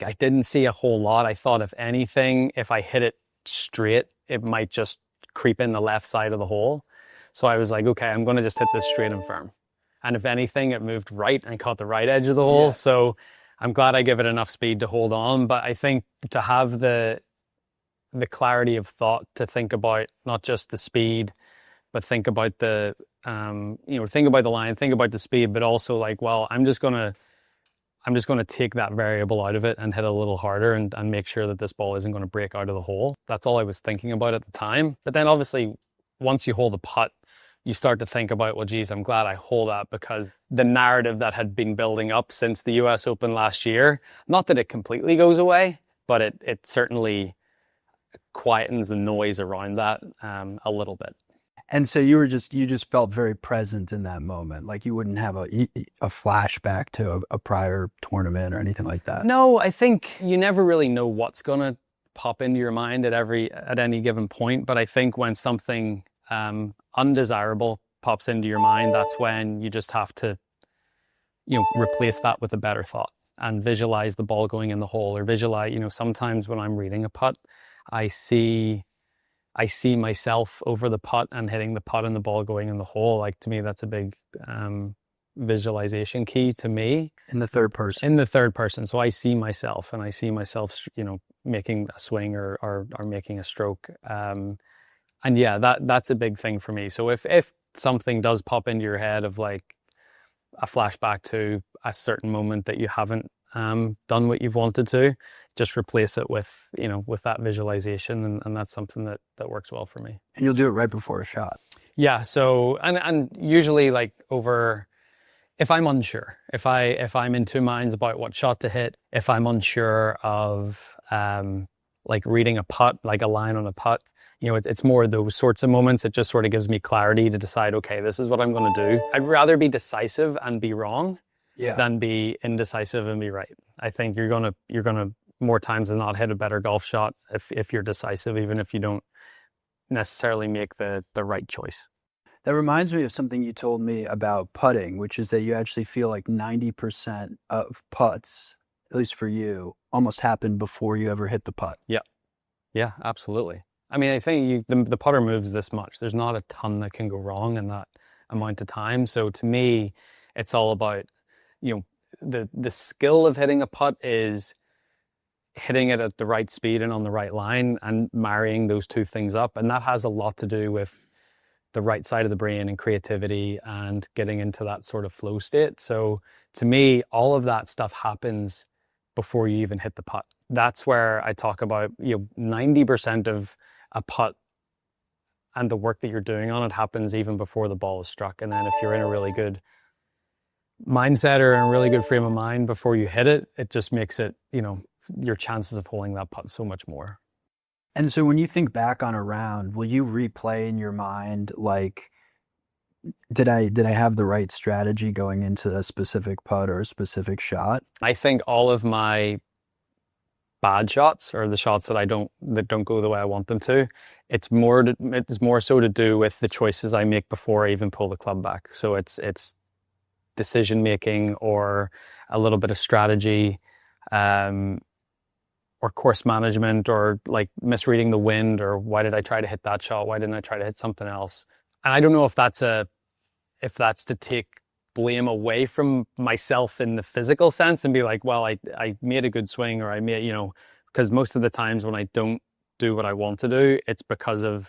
I didn't see a whole lot. I thought if anything, if I hit it straight, it might just creep in the left side of the hole. So I was like, okay, I'm going to just hit this straight and firm. And if anything, it moved right and caught the right edge of the hole. Yeah. So I'm glad I give it enough speed to hold on. But I think to have the clarity of thought to think about not just the speed, but think about the, think about the line, think about the speed, but also like, well, I'm just going to take that variable out of it and hit a little harder and make sure that this ball isn't going to break out of the hole. That's all I was thinking about at the time. But then obviously, once you hold the putt, you start to think about, well, geez, I'm glad I hold that, because the narrative that had been building up since the US Open last year, not that it completely goes away, but it certainly quietens the noise around that a little bit. And so you just felt very present in that moment. Like you wouldn't have a flashback to a prior tournament or anything like that. No, I think you never really know what's going to pop into your mind at any given point. But I think when something undesirable pops into your mind, that's when you just have to, replace that with a better thought and visualize the ball going in the hole, or visualize, sometimes when I'm reading a putt, I see myself over the putt and hitting the putt and the ball going in the hole. Like, to me, that's a big visualization key to me. In the third person. In the third person. So I see myself, and I see myself, making a swing or making a stroke. And yeah, that's a big thing for me. So if something does pop into your head of like a flashback to a certain moment that you haven't done what you've wanted to, just replace it with that visualization, and that's something that works well for me. And you'll do it right before a shot. Yeah. So and usually, like, if I'm unsure, if I'm in two minds about what shot to hit, if I'm unsure of like reading a putt, like a line on a putt, it's more those sorts of moments. It just sort of gives me clarity to decide, okay, this is what I'm going to do. I'd rather be decisive and be wrong than be indecisive and be right. I think you're gonna more times than not hit a better golf shot if you're decisive, even if you don't necessarily make the right choice. That reminds me of something you told me about putting, which is that you actually feel like 90% of putts, at least for you, almost happen before you ever hit the putt. Yeah, absolutely. I mean, I think the putter moves this much. There's not a ton that can go wrong in that amount of time. So to me, it's all about, the skill of hitting a putt is hitting it at the right speed and on the right line, and marrying those two things up. And that has a lot to do with the right side of the brain and creativity and getting into that sort of flow state. So to me, all of that stuff happens before you even hit the putt. That's where I talk about, 90% of a putt and the work that you're doing on it happens even before the ball is struck. And then if you're in a really good mindset or in a really good frame of mind before you hit it, it just makes it, your chances of holding that putt so much more. And so when you think back on a round, will you replay in your mind, like, did I have the right strategy going into a specific putt or a specific shot? I think all of my bad shots, or the shots that don't go the way I want them to, it's more so to do with the choices I make before I even pull the club back. So it's decision making, or a little bit of strategy, or course management, or like misreading the wind, or why did I try to hit that shot? Why didn't I try to hit something else? And I don't know if that's to take blame away from myself in the physical sense and be like, well, I made a good swing, or I made, because most of the times when I don't do what I want to do, it's because of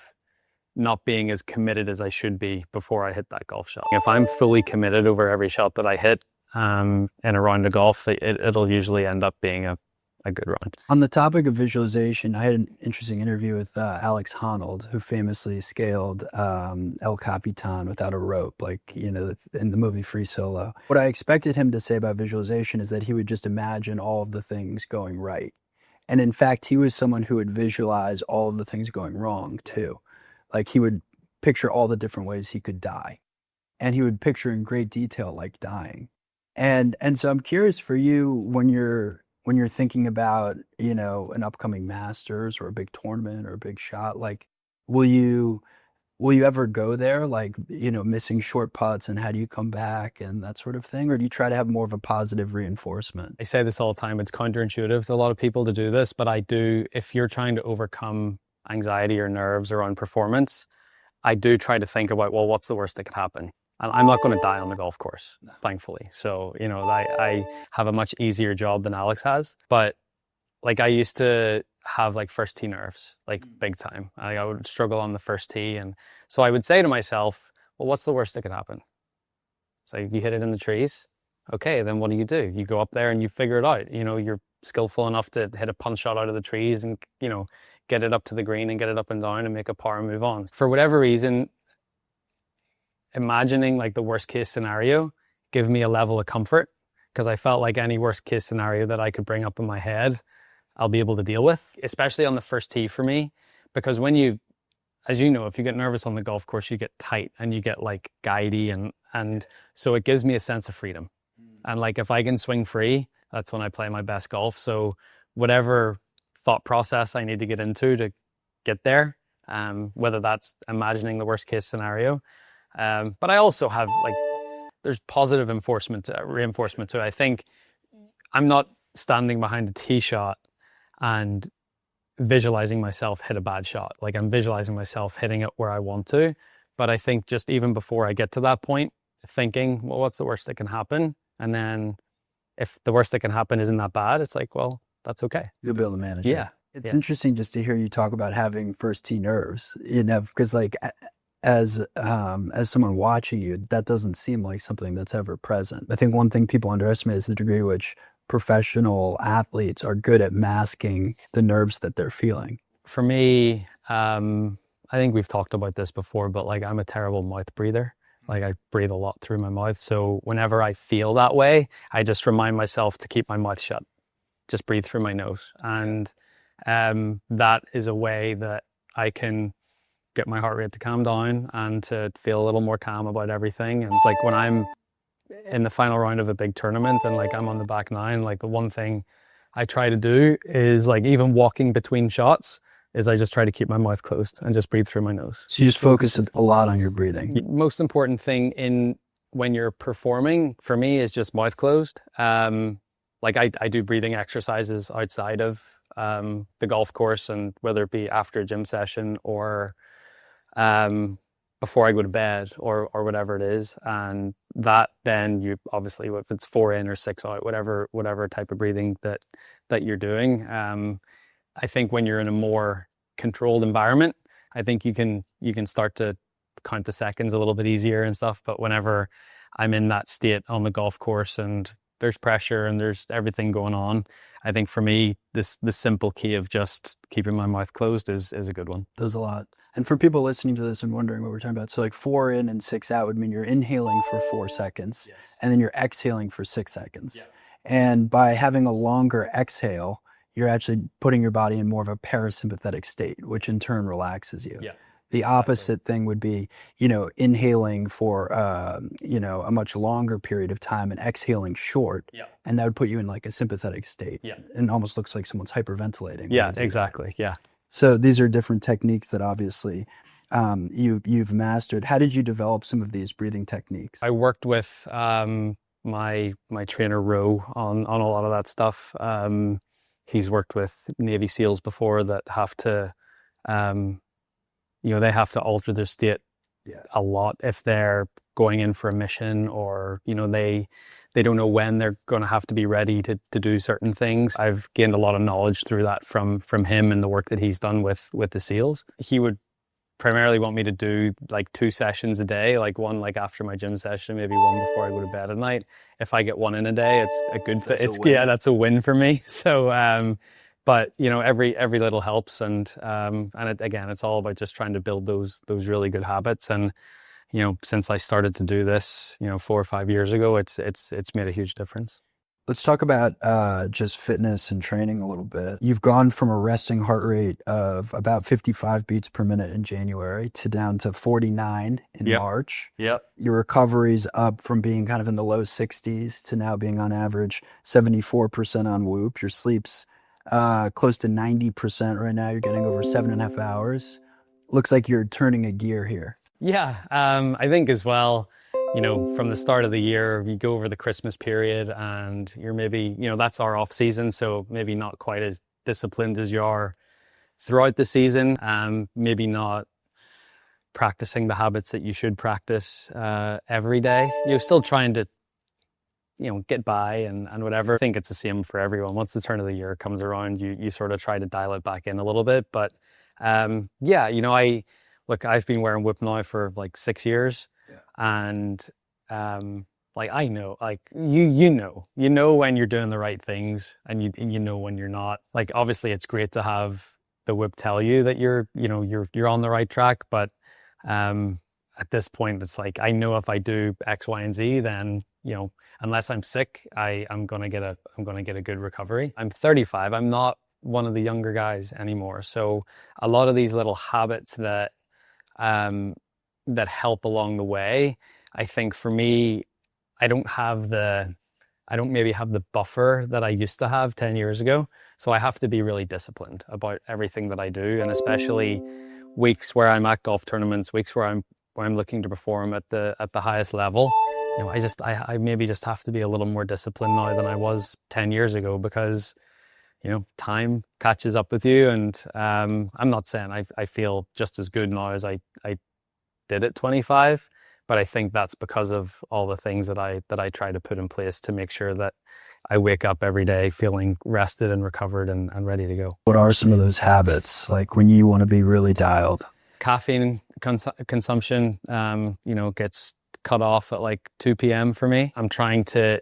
not being as committed as I should be before I hit that golf shot. If I'm fully committed over every shot that I hit in a round of golf, it'll usually end up being a good round. On the topic of visualization, I had an interesting interview with Alex Honnold, who famously scaled El Capitan without a rope, like, in the movie Free Solo. What I expected him to say about visualization is that he would just imagine all of the things going right. And in fact, he was someone who would visualize all of the things going wrong too. Like, he would picture all the different ways he could die. And he would picture in great detail, like, dying. And so I'm curious for you, when you're thinking about, an upcoming Masters or a big tournament or a big shot, like, will you Will you ever go there, like, missing short putts and how do you come back and that sort of thing? Or do you try to have more of a positive reinforcement? I say this all the time, it's counterintuitive to a lot of people to do this, but I do, if you're trying to overcome anxiety or nerves around performance, I do try to think about, well, what's the worst that could happen? And I'm not going to die on the golf course, thankfully. So, I have a much easier job than Alex has, but like I used to have like first tee nerves, like big time. I would struggle on the first tee. And so I would say to myself, well, what's the worst that could happen? So if you hit it in the trees, okay, then what do? You go up there and you figure it out. You're skillful enough to hit a punch shot out of the trees and, get it up to the green and get it up and down and make a par and move on. For whatever reason, imagining like the worst case scenario gave me a level of comfort, because I felt like any worst case scenario that I could bring up in my head, I'll be able to deal with, especially on the first tee for me, because when as you know, if you get nervous on the golf course, you get tight and you get like guidey, and so it gives me a sense of freedom. And like if I can swing free, that's when I play my best golf. So whatever thought process I need to get into to get there, whether that's imagining the worst case scenario, but I also have like, there's positive reinforcement too. I think I'm not standing behind a tee shot and visualizing myself hit a bad shot. Like I'm visualizing myself hitting it where I want to. But I think just even before I get to that point, thinking, well, what's the worst that can happen? And then if the worst that can happen isn't that bad, it's like, well, that's okay. You'll be able to manage it. Yeah. It's interesting just to hear you talk about having first tee nerves, because like as someone watching you, that doesn't seem like something that's ever present. I think one thing people underestimate is the degree to which professional athletes are good at masking the nerves that they're feeling. For me, I think we've talked about this before, but like I'm a terrible mouth breather. Like I breathe a lot through my mouth. So whenever I feel that way, I just remind myself to keep my mouth shut. Just breathe through my nose. And that is a way that I can get my heart rate to calm down and to feel a little more calm about everything. And it's like when I'm in the final round of a big tournament and like I'm on the back nine, like the one thing I try to do is like even walking between shots is I just try to keep my mouth closed and just breathe through my nose. So you just focus a lot on your breathing. Most important thing when you're performing for me is just mouth closed. Like I do breathing exercises outside of the golf course, and whether it be after a gym session or before I go to bed or whatever it is. And that then you obviously, if it's 4 in or 6 out, whatever type of breathing that you're doing. I think when you're in a more controlled environment, I think you can start to count the seconds a little bit easier and stuff. But whenever I'm in that state on the golf course and there's pressure and there's everything going on, I think for me, the simple key of just keeping my mouth closed is a good one. Does a lot. And for people listening to this and wondering what we're talking about, so like 4 in and 6 out would mean you're inhaling for 4 seconds, yes, and then you're exhaling for 6 seconds. Yeah. And by having a longer exhale, you're actually putting your body in more of a parasympathetic state, which in turn relaxes you. Yeah. The opposite thing would be, inhaling for, a much longer period of time and exhaling short. Yeah. And that would put you in like a sympathetic state. Yeah. And it almost looks like someone's hyperventilating. Yeah, exactly. Yeah. So these are different techniques that obviously you've mastered. How did you develop some of these breathing techniques? I worked with my trainer Ro on a lot of that stuff. He's worked with Navy SEALs before that have to, they have to alter their state a lot if they're going in for a mission, or, they don't know when they're going to have to be ready to do certain things. I've gained a lot of knowledge through that from him and the work that he's done with the SEALs. He would primarily want me to do like 2 sessions a day, like one like after my gym session, maybe one before I go to bed at night. If I get 1 in a day, it's a good thing. That's a win for me. So but every little helps, and again, it's all about just trying to build those really good habits. And since I started to do this 4 or 5 years ago, it's made a huge difference. Let's talk about just fitness and training a little bit. You've gone from a resting heart rate of about 55 beats per minute in January to down to 49 in March. Yep. Your recovery's up from being kind of in the low 60s to now being on average 74% on Whoop. Your sleep's close to 90% right now. You're getting over 7.5 hours. Looks like you're turning a gear here. Yeah, I think as well, from the start of the year, you go over the Christmas period and you're maybe, that's our off season. So maybe not quite as disciplined as you are throughout the season. Maybe not practicing the habits that you should practice every day. You're still trying to, get by and whatever. I think it's the same for everyone. Once the turn of the year comes around, you sort of try to dial it back in a little bit. But I've been wearing whip now for like 6 years, and I know, like you know when you're doing the right things, and you know when you're not. Like obviously, it's great to have the whip tell you that you're on the right track, but at this point, it's like I know if I do X, Y, and Z, then unless I'm sick, I'm gonna get a good recovery. I'm 35. I'm not one of the younger guys anymore, so a lot of these little habits that help along the way, I think for me, I don't maybe have the buffer that I used to have 10 years ago. So I have to be really disciplined about everything that I do, and especially weeks where I'm at golf tournaments, weeks where I'm looking to perform at the highest level. I maybe just have to be a little more disciplined now than I was 10 years ago, because time catches up with you. And I'm not saying I feel just as good now as I did at 25, but I think that's because of all the things that I try to put in place to make sure that I wake up every day feeling rested and recovered and ready to go. What are some of those habits, like when you want to be really dialed? Caffeine consumption, gets cut off at like 2 p.m. for me. I'm trying to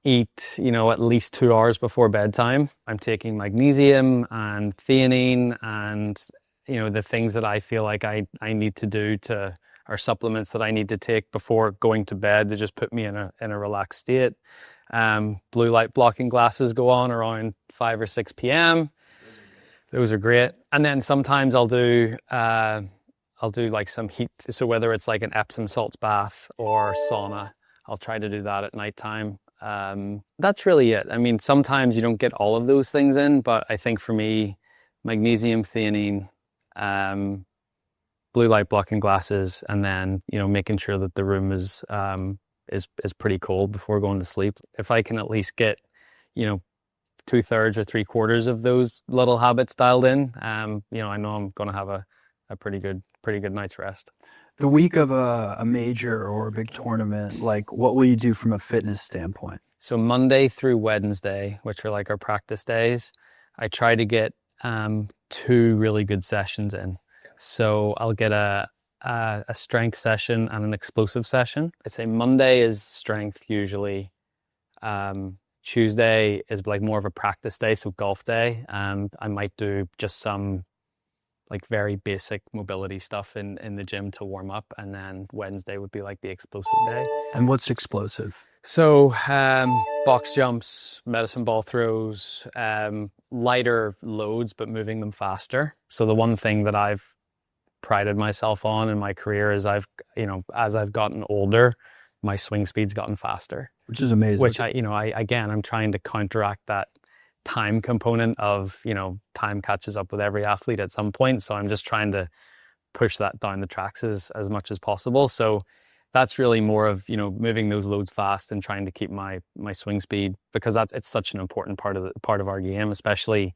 eat, at least 2 hours before bedtime. I'm taking magnesium and theanine and, the things that I feel like I need to do or supplements that I need to take before going to bed to just put me in a relaxed state. Blue light blocking glasses go on around 5 or 6 p.m. Those are great. And then sometimes I'll do like some heat. So whether it's like an Epsom salts bath or sauna, I'll try to do that at nighttime. That's really it. I mean, sometimes you don't get all of those things in, but I think for me, magnesium, theanine, blue light blocking glasses, and then, making sure that the room is pretty cold before going to sleep. If I can at least get, 2/3 or 3/4 of those little habits dialed in, I know I'm going to have a pretty good night's rest. The week of a major or a big tournament, like what will you do from a fitness standpoint? So Monday through Wednesday, which are like our practice days, I try to get 2 really good sessions in. So I'll get a strength session and an explosive session. I'd say Monday is strength usually. Tuesday is like more of a practice day, so golf day. I might do just some like very basic mobility stuff in the gym to warm up, and then Wednesday would be like the explosive day. And what's explosive? So box jumps, medicine ball throws, lighter loads but moving them faster. So the one thing that I've prided myself on in my career is as I've gotten older, my swing speed's gotten faster, which is amazing. Which I'm trying to counteract that time component of, time catches up with every athlete at some point. So I'm just trying to push that down the tracks as much as possible. So that's really more of, moving those loads fast and trying to keep my swing speed, because it's such an important part of our game, especially,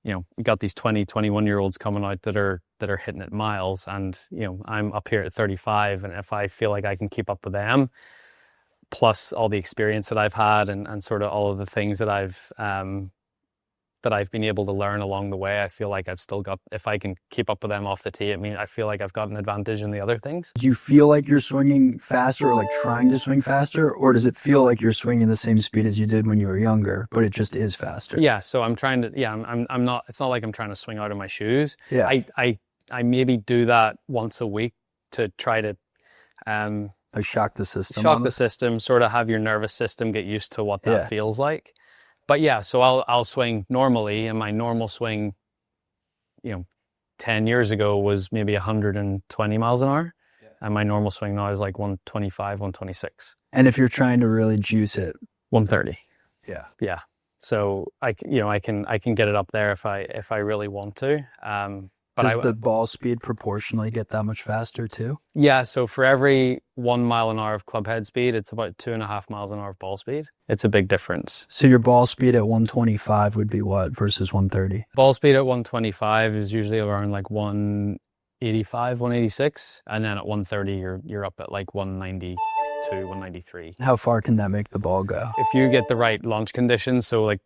we got these 20, 21-year-olds coming out that are hitting it miles, and, I'm up here at 35, and if I feel like I can keep up with them, plus all the experience that I've had and sort of all of the things that I've been able to learn along the way, I feel like I've still got, if I can keep up with them off the tee, I feel like I've got an advantage in the other things. Do you feel like you're swinging faster, or like trying to swing faster, or does it feel like you're swinging the same speed as you did when you were younger, but it just is faster? Yeah, so I'm trying to, I'm not, it's not like I'm trying to swing out of my shoes. Yeah. I maybe do that once a week to try to, like shock the system. Shock the system, sort of have your nervous system get used to what that feels like. But yeah, so I'll swing normally, and my normal swing, 10 years ago was maybe 120 miles an hour. Yeah. And my normal swing now is like 125, 126. And if you're trying to really juice it? 130. Yeah. Yeah. So I can get it up there if I really want to. But But Does the ball speed proportionally get that much faster too? Yeah, so for every 1 mile an hour of club head speed, it's about 2.5 miles an hour of ball speed. It's a big difference. So your ball speed at 125 would be what versus 130? Ball speed at 125 is usually around like 185, 186, and then at 130 you're up at like 192, 193. How far can that make the ball go? If you get the right launch conditions, so like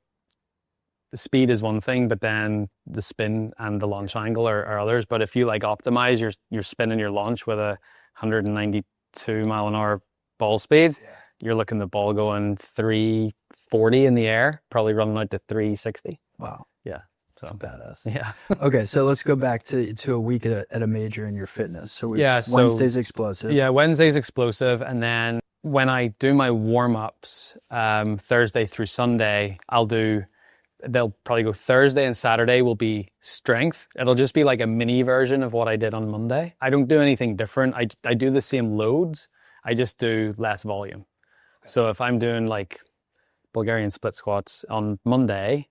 the speed is one thing, but then the spin and the launch angle are others. But if you like optimize your spin and your launch with a 192 mile an hour ball speed, you're looking the ball going 340 in the air, probably running out to 360. Wow. Yeah. So badass. Yeah. Okay, so let's go back to a week at a major in your fitness. So so Wednesday's explosive. Yeah, Wednesday's explosive, and then when I do my warm-ups, Thursday through Sunday, they'll probably go Thursday and Saturday will be strength. It'll just be like a mini version of what I did on Monday. I don't do anything different. I do the same loads. I just do less volume. So if I'm doing like Bulgarian split squats on Monday,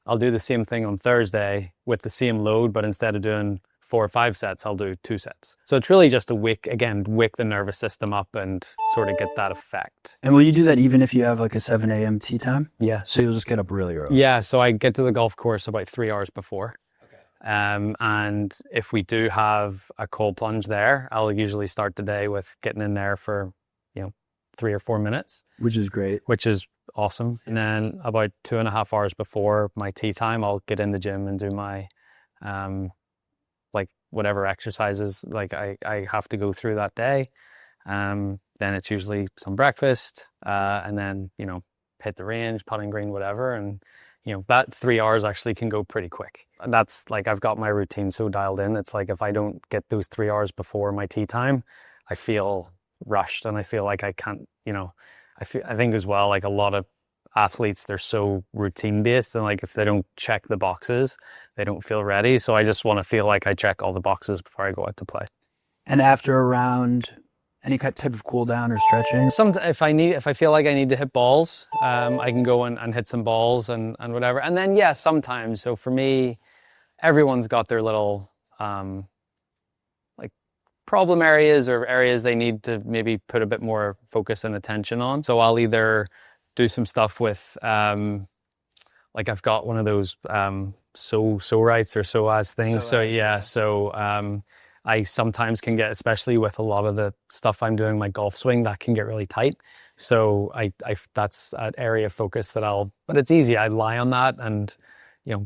I'll do the same thing on Thursday with the same load, but instead of doing 4 or 5 sets, I'll do 2 sets. So it's really just to wake the nervous system up and sort of get that effect. And will you do that even if you have like a 7 a.m. tee time? Yeah. So you'll just get up really early? Yeah, so I get to the golf course about 3 hours before. And if we do have a cold plunge there, I'll usually start the day with getting in there for, 3 or 4 minutes. Which is great. Which is awesome. And then about 2.5 hours before my tee time, I'll get in the gym and do my, like whatever exercises like I have to go through that day. Then it's usually some breakfast, and then, hit the range, putting green, whatever. And, that 3 hours actually can go pretty quick. That's like, I've got my routine so dialed in. It's like, if I don't get those 3 hours before my tee time, I feel rushed and I feel like I can't, I think as well, like a lot of athletes, they're so routine based, and like if they don't check the boxes, they don't feel ready. So I just want to feel like I check all the boxes before I go out to play. And after a round, any type of cool down or stretching? If I feel like I need to hit balls, I can go and hit some balls and whatever. And then sometimes. So for me, everyone's got their little like problem areas or areas they need to maybe put a bit more focus and attention on. So I'll either do some stuff with like I've got one of those so rights or so as things. So I sometimes can get, especially with a lot of the stuff I'm doing, my golf swing, that can get really tight. So I that's an area of focus but it's easy. I lie on that and,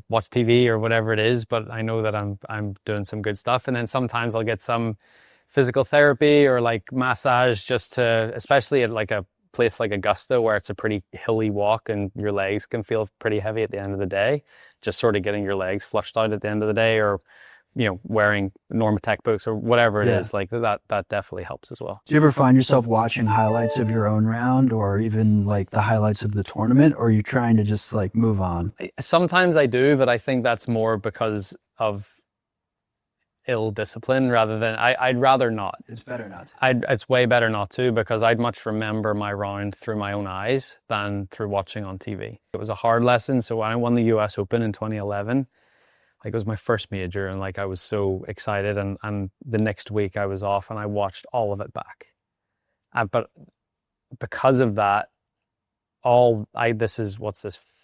watch TV or whatever it is, but I know that I'm doing some good stuff. And then sometimes I'll get some physical therapy or like massage especially at like a place like Augusta where it's a pretty hilly walk and your legs can feel pretty heavy at the end of the day, just sort of getting your legs flushed out at the end of the day, or wearing Normatec boots or whatever it is, like that definitely helps as well. Do you ever find yourself watching highlights of your own round or even like the highlights of the tournament, or are you trying to just like move on? Sometimes I do, but I think that's more because of ill discipline rather than I'd rather not. It's better not to. It's way better not to, because I'd much remember my round through my own eyes than through watching on TV. It was a hard lesson. So when I won the US Open in 2011, like it was my first major, and like I was so excited, and the next week I was off and I watched all of it back. But because of that, this is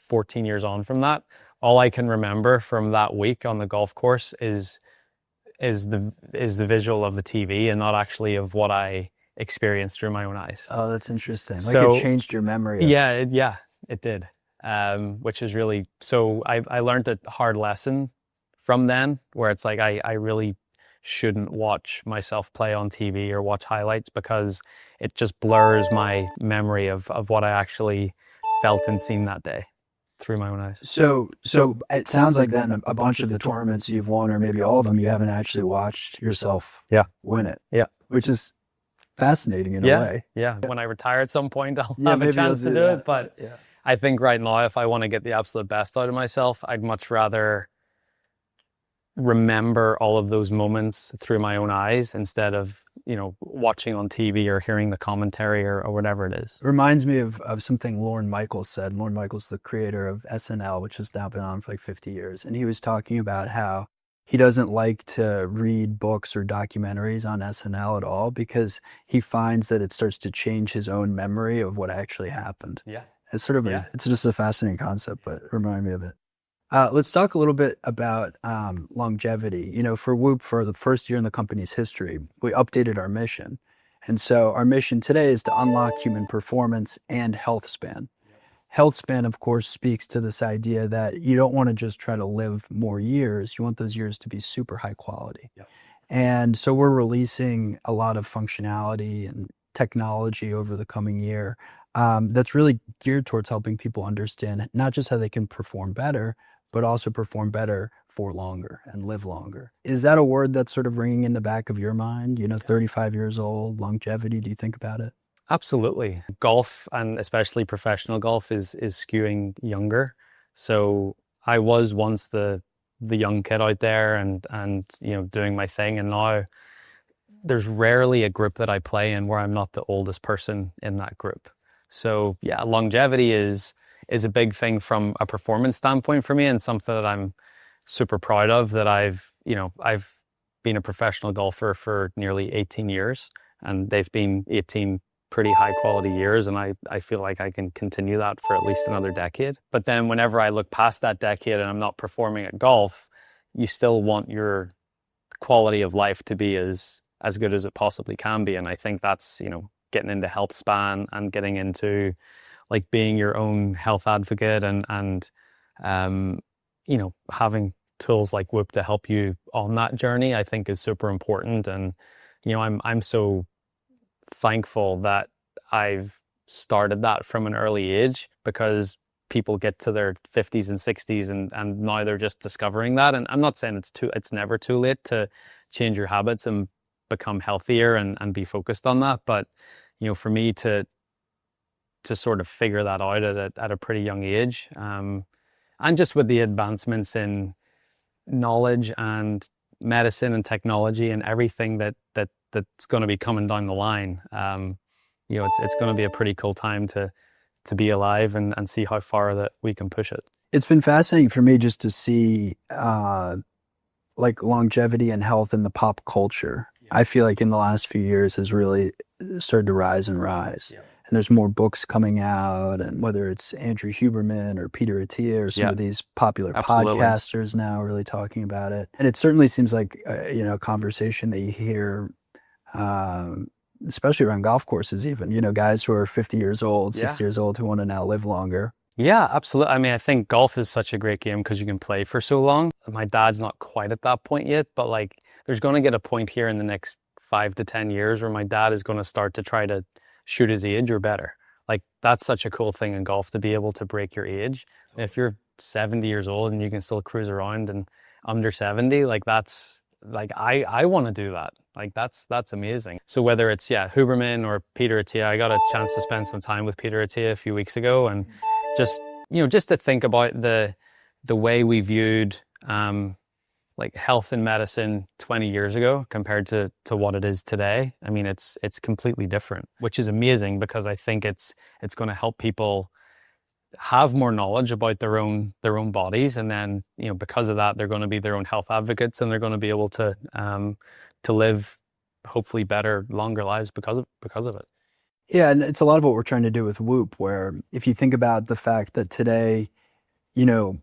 14 years on from that, all I can remember from that week on the golf course is the visual of the TV and not actually of what I experienced through my own eyes. Oh, that's interesting. Like it changed your memory. Yeah, it did. Which is really, so I learned a hard lesson from then, where it's like I really shouldn't watch myself play on TV or watch highlights, because it just blurs my memory of what I actually felt and seen that day through my own eyes. So it sounds like then a bunch of the tournaments you've won, or maybe all of them, you haven't actually watched yourself win it. Yeah. Which is fascinating in a way. Yeah. When I retire at some point, I'll have a chance to do it. But I think right now, if I want to get the absolute best out of myself, I'd much rather remember all of those moments through my own eyes instead of, watching on TV or hearing the commentary or whatever it is. It reminds me of something Lorne Michaels said. Lorne Michaels, the creator of SNL, which has now been on for like 50 years. And he was talking about how he doesn't like to read books or documentaries on SNL at all because he finds that it starts to change his own memory of what actually happened. Yeah. It's sort of Yeah. it's just a fascinating concept, but remind me of it. Let's talk a little bit about longevity. You know, for Whoop, for the first year in the company's history, we updated our mission. And so our mission today is to unlock human performance and health span. Health span, of course, speaks to this idea that you don't want to just try to live more years. You want those years to be super high quality. Yep. And so we're releasing a lot of functionality and technology over the coming year that's really geared towards helping people understand not just how they can perform better, but also perform better for longer and live longer. Is that a word that's sort of ringing in the back of your mind? You know, 35 years old, longevity, do you think about it? Absolutely. Golf, and especially professional golf, is skewing younger. So I was once the young kid out there and you know, doing my thing, and now there's rarely a group that I play in where I'm not the oldest person in that group. So yeah, longevity is a big thing from a performance standpoint for me, and something that I'm super proud of, that I've been a professional golfer for nearly 18 years, and they've been 18 pretty high quality years, and I feel like I can continue that for at least another decade. But then whenever I look past that decade and I'm not performing at golf, you still want your quality of life to be as good as it possibly can be. And I think that's, you know, getting into health span and getting into like being your own health advocate, and you know, having tools like Whoop to help you on that journey, I think is super important. And you know, I'm so thankful that I've started that from an early age, because people get to their 50s and 60s and now they're just discovering that. And I'm not saying it's never too late to change your habits and become healthier and be focused on that. But, you know, for me to sort of figure that out at a pretty young age, and just with the advancements in knowledge and medicine and technology and everything that's going to be coming down the line, you know, it's going to be a pretty cool time to be alive and see how far that we can push it. It's been fascinating for me just to see like longevity and health in the pop culture. I feel like in the last few years has really started to rise and rise. Yeah. And there's more books coming out, and whether it's Andrew Huberman or Peter Attia or some of these popular Absolutely. podcasters now really talking about it. And it certainly seems like, you know, a conversation that you hear, especially around golf courses even, you know, guys who are 50 years old, 60 years old who want to now live longer. Yeah, absolutely. I mean, I think golf is such a great game because you can play for so long. My dad's not quite at that point yet, but like there's going to get a point here in the next 5 to 10 years where my dad is going to start to try to shoot his age or better. Like that's such a cool thing in golf, to be able to break your age. If you're 70 years old and you can still cruise around and under 70, like that's like I want to do that. Like that's amazing. So whether it's Huberman or Peter Attia, I got a chance to spend some time with Peter Attia a few weeks ago, and just, you know, just to think about the way we viewed like health and medicine 20 years ago compared to what it is today. I mean, it's completely different, which is amazing, because I think it's going to help people have more knowledge about their own bodies, and then, you know, because of that, they're going to be their own health advocates, and they're going to be able to live hopefully better, longer lives because of it. Yeah, and it's a lot of what we're trying to do with Whoop, where if you think about the fact that today, you know,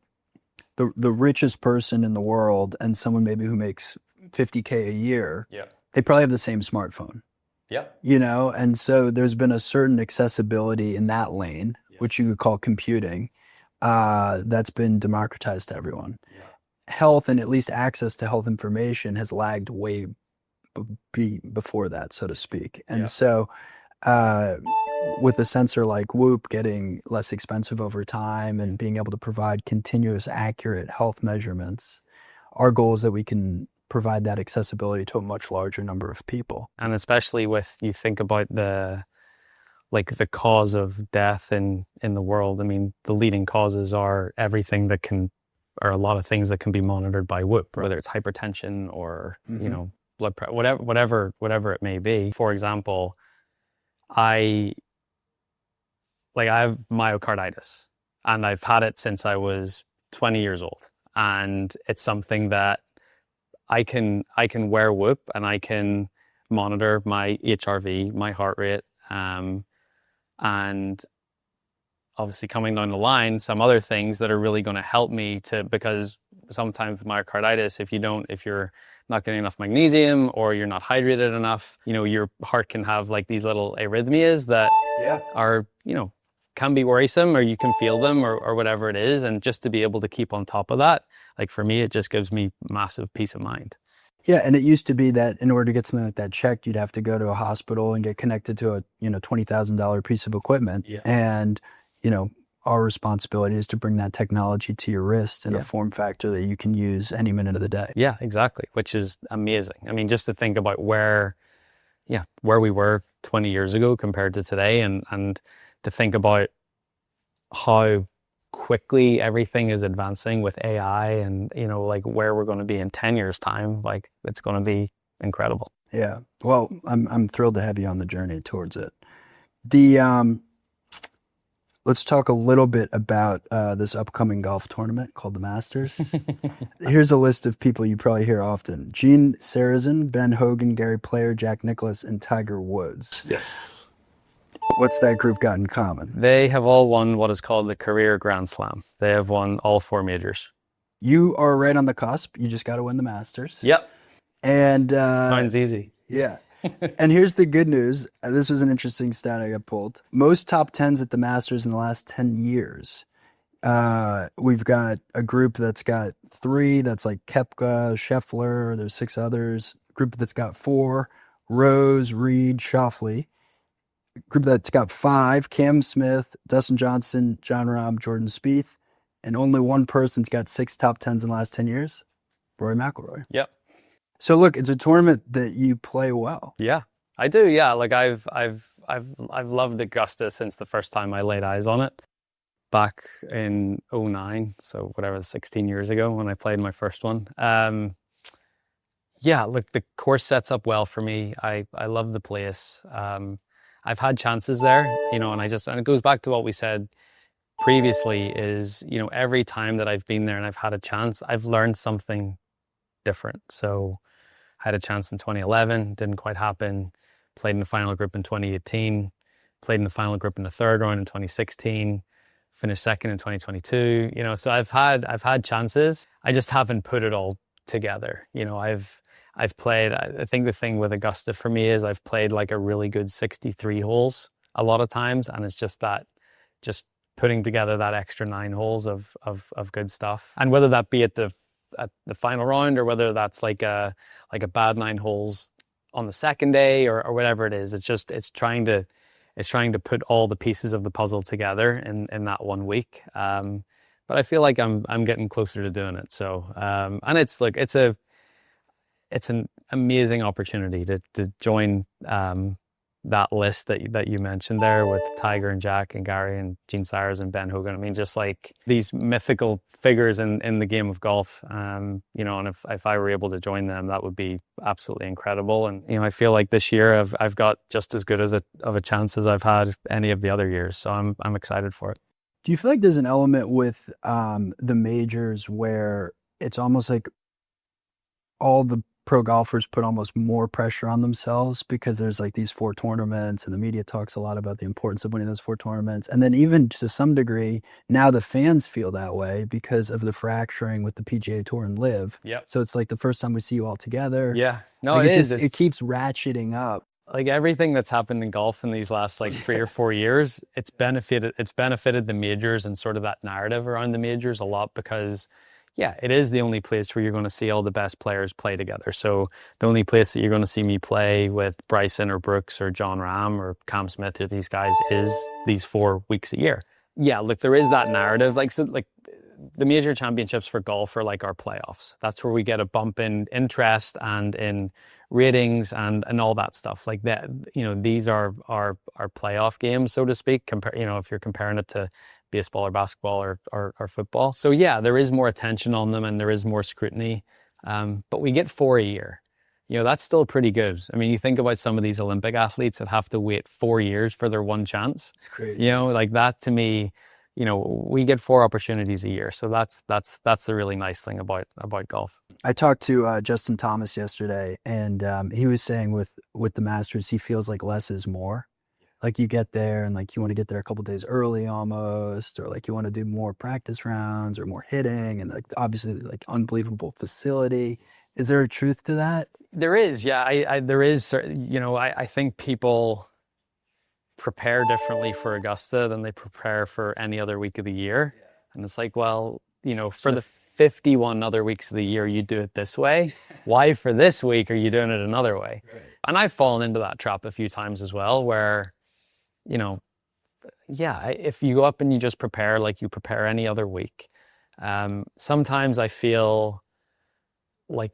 the richest person in the world and someone maybe who makes 50K a year, they probably have the same smartphone. Yeah. You know, and so there's been a certain accessibility in that lane, which you could call computing, that's been democratized to everyone. Yeah. Health, and at least access to health information, has lagged way before that, so to speak. And so with a sensor like Whoop getting less expensive over time and being able to provide continuous, accurate health measurements, our goal is that we can provide that accessibility to a much larger number of people. And especially with, you think about the cause of death in the world. I mean, the leading causes are everything that can, or a lot of things that can be monitored by Whoop, whether it's hypertension or, you know, blood pressure, whatever it may be. For example, I have myocarditis, and I've had it since I was 20 years old. And it's something that I can wear Whoop and I can monitor my HRV, my heart rate, and obviously coming down the line, some other things that are really going to help me because sometimes with myocarditis, if you're not getting enough magnesium or you're not hydrated enough, your heart can have like these little arrhythmias that are, can be worrisome, or you can feel them or whatever it is. And just to be able to keep on top of that, like for me, it just gives me massive peace of mind. Yeah, and it used to be that in order to get something like that checked, you'd have to go to a hospital and get connected to a $20,000 piece of equipment. Yeah. And our responsibility is to bring that technology to your wrist in a form factor that you can use any minute of the day. Yeah, exactly, which is amazing. I mean, just to think about where we were 20 years ago compared to today, and to think about how quickly everything is advancing with AI, and like where we're going to be in 10 years time, like it's going to be incredible. Yeah. Well, I'm thrilled to have you on the journey towards it. Let's talk a little bit about this upcoming golf tournament called the Masters. Here's a list of people you probably hear often: Gene Sarazen, Ben Hogan, Gary Player, Jack Nicklaus, and Tiger Woods. Yes. What's that group got in common? They have all won what is called the Career Grand Slam. They have won all 4 majors. You are right on the cusp. You just got to win the Masters. Yep. And sounds easy. Yeah. And here's the good news. This was an interesting stat I got pulled. Most top 10s at the Masters in the last 10 years. We've got a group that's got 3. That's like Koepka, Scheffler. There's 6 others. Group that's got 4. Rose, Reed, Schauffele. Group that's got 5. Cam Smith, Dustin Johnson, Jon Rahm, Jordan Spieth. And only one person's got 6 top 10s in the last 10 years. Rory McIlroy. Yep. So look, it's a tournament that you play well. Yeah, I do. Yeah, like I've loved Augusta since the first time I laid eyes on it, back in 2009. So whatever, 16 years ago when I played my first one. Yeah, look, the course sets up well for me. I love the place. I've had chances there, and it goes back to what we said previously is, every time that I've been there and I've had a chance, I've learned something different. So I had a chance in 2011, didn't quite happen. Played in the final group in 2018, played in the final group in the 3rd round in 2016, finished 2nd in 2022. So I've had chances. I just haven't put it all together. I've played, I think the thing with Augusta for me is I've played like a really good 63 holes a lot of times, and it's just putting together that extra 9 holes of good stuff. And whether that be at the final round, or whether that's like a bad 9 holes on the second day, or whatever it is, it's trying to put all the pieces of the puzzle together in that 1 week. But I feel like I'm getting closer to doing it. So and it's an amazing opportunity to join that list that you mentioned there with Tiger and Jack and Gary and Gene Sires and Ben Hogan. I mean, just like these mythical figures in the game of golf, and if I were able to join them, that would be absolutely incredible. And I feel like this year I've got just as good of a chance as I've had any of the other years. So I'm excited for it. Do you feel like there's an element with the majors where it's almost like all the pro golfers put almost more pressure on themselves because there's like these 4 tournaments, and the media talks a lot about the importance of winning those 4 tournaments. And then even to some degree, now the fans feel that way because of the fracturing with the PGA Tour and LIV. Yep. So it's like the first time we see you all together. Yeah. No, like it is. It keeps ratcheting up. Like everything that's happened in golf in these last like 3 or 4 years, it's benefited the majors and sort of that narrative around the majors a lot, because yeah, it is the only place where you're going to see all the best players play together. So the only place that you're going to see me play with Bryson or Brooks or Jon Rahm or Cam Smith or these guys is these 4 weeks a year. Yeah, look, there is that narrative. Like the major championships for golf are like our playoffs. That's where we get a bump in interest and in ratings and all that stuff like that. These are our playoff games, so to speak. If you're comparing it to baseball or basketball or football. So yeah, there is more attention on them and there is more scrutiny. But we get 4 a year. That's still pretty good. I mean, you think about some of these Olympic athletes that have to wait 4 years for their one chance. It's crazy. Like that to me, you know, we get 4 opportunities a year. So that's the really nice thing about golf. I talked to Justin Thomas yesterday, and he was saying with the Masters, he feels like less is more. Like you get there and like you want to get there a couple days early almost, or like you want to do more practice rounds or more hitting, and like obviously like unbelievable facility. Is there a truth to that? There is, yeah. There is, you know, I think people prepare differently for Augusta than they prepare for any other week of the year. Yeah. And it's like, well, you know, for the 51 other weeks of the year, you do it this way. Why for this week are you doing it another way? Right. And I've fallen into that trap a few times as well, where, you know, yeah, if you go up and you just prepare like you prepare any other week, sometimes I feel like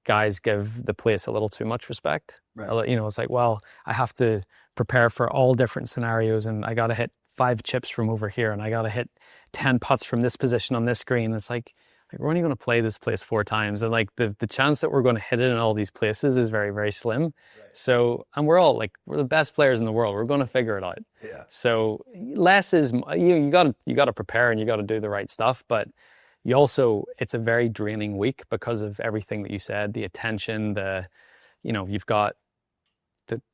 guys give the place a little too much respect. Right. You know, it's like, well, I have to prepare for all different scenarios, and I got to hit 5 chips from over here, and I got to hit 10 putts from this position on this green. It's like we're only going to play this place 4 times, and like the chance that we're going to hit it in all these places is very, very slim. Right. So, and we're the best players in the world. We're going to figure it out. Yeah. So less is you got to prepare and you got to do the right stuff, but you also, it's a very draining week because of everything that you said, the attention, you know, you've got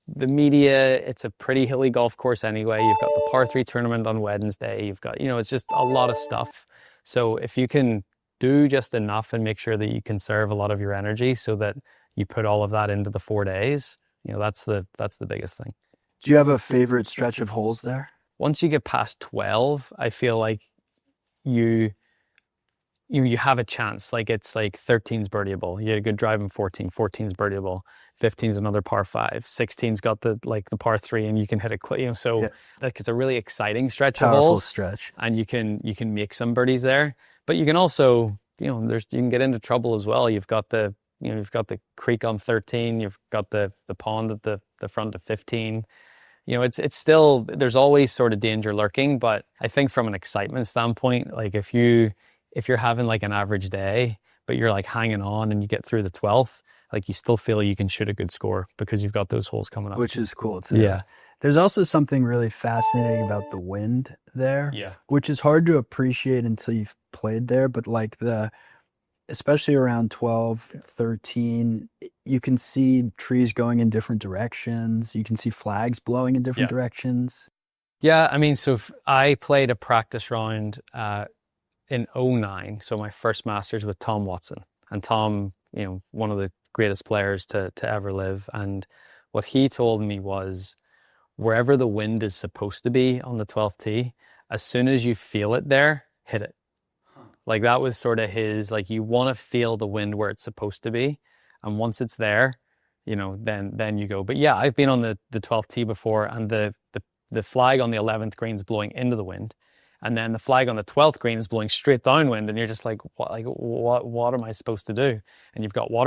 the media. It's a pretty hilly golf course anyway. You've got the par 3 tournament on Wednesday. You've got, you know, it's just a lot of stuff. So if you can do just enough and make sure that you conserve a lot of your energy so that you put all of that into the 4 days, you know, that's the biggest thing. Do you have a favorite stretch of holes there? Once you get past 12, I feel like you have a chance. Like it's like 13's birdieable. You had a good drive in 14. 14's birdieable. 15's another par 5. 16's got the par 3, and you can hit it. You know, so yeah. Like it's a really exciting stretch of holes. Powerful stretch. And you can make some birdies there. But you can also, you know, you can get into trouble as well. You've got the creek on 13. You've got the pond at the front of 15. You know, it's still, there's always sort of danger lurking. But I think from an excitement standpoint, like if you're having like an average day, but you're like hanging on and you get through the 12th, like you still feel you can shoot a good score because you've got those holes coming up. Which is cool too. Yeah. There's also something really fascinating about the wind there, yeah, which is hard to appreciate until you've played there. But like especially around 12, 13, you can see trees going in different directions. You can see flags blowing in different directions. Yeah. I mean, so I played a practice round, in 2009, so my first Masters with Tom Watson. And Tom, you know, one of the greatest players to ever live. And what he told me was, wherever the wind is supposed to be on the 12th tee, as soon as you feel it there, hit it. Like that was sort of his, like you want to feel the wind where it's supposed to be. And once it's there, you know, then you go. But yeah, I've been on the 12th tee before, and the flag on the 11th green is blowing into the wind. And then the flag on the 12th green is blowing straight downwind, and you're just like, what am I supposed to do? And you've got water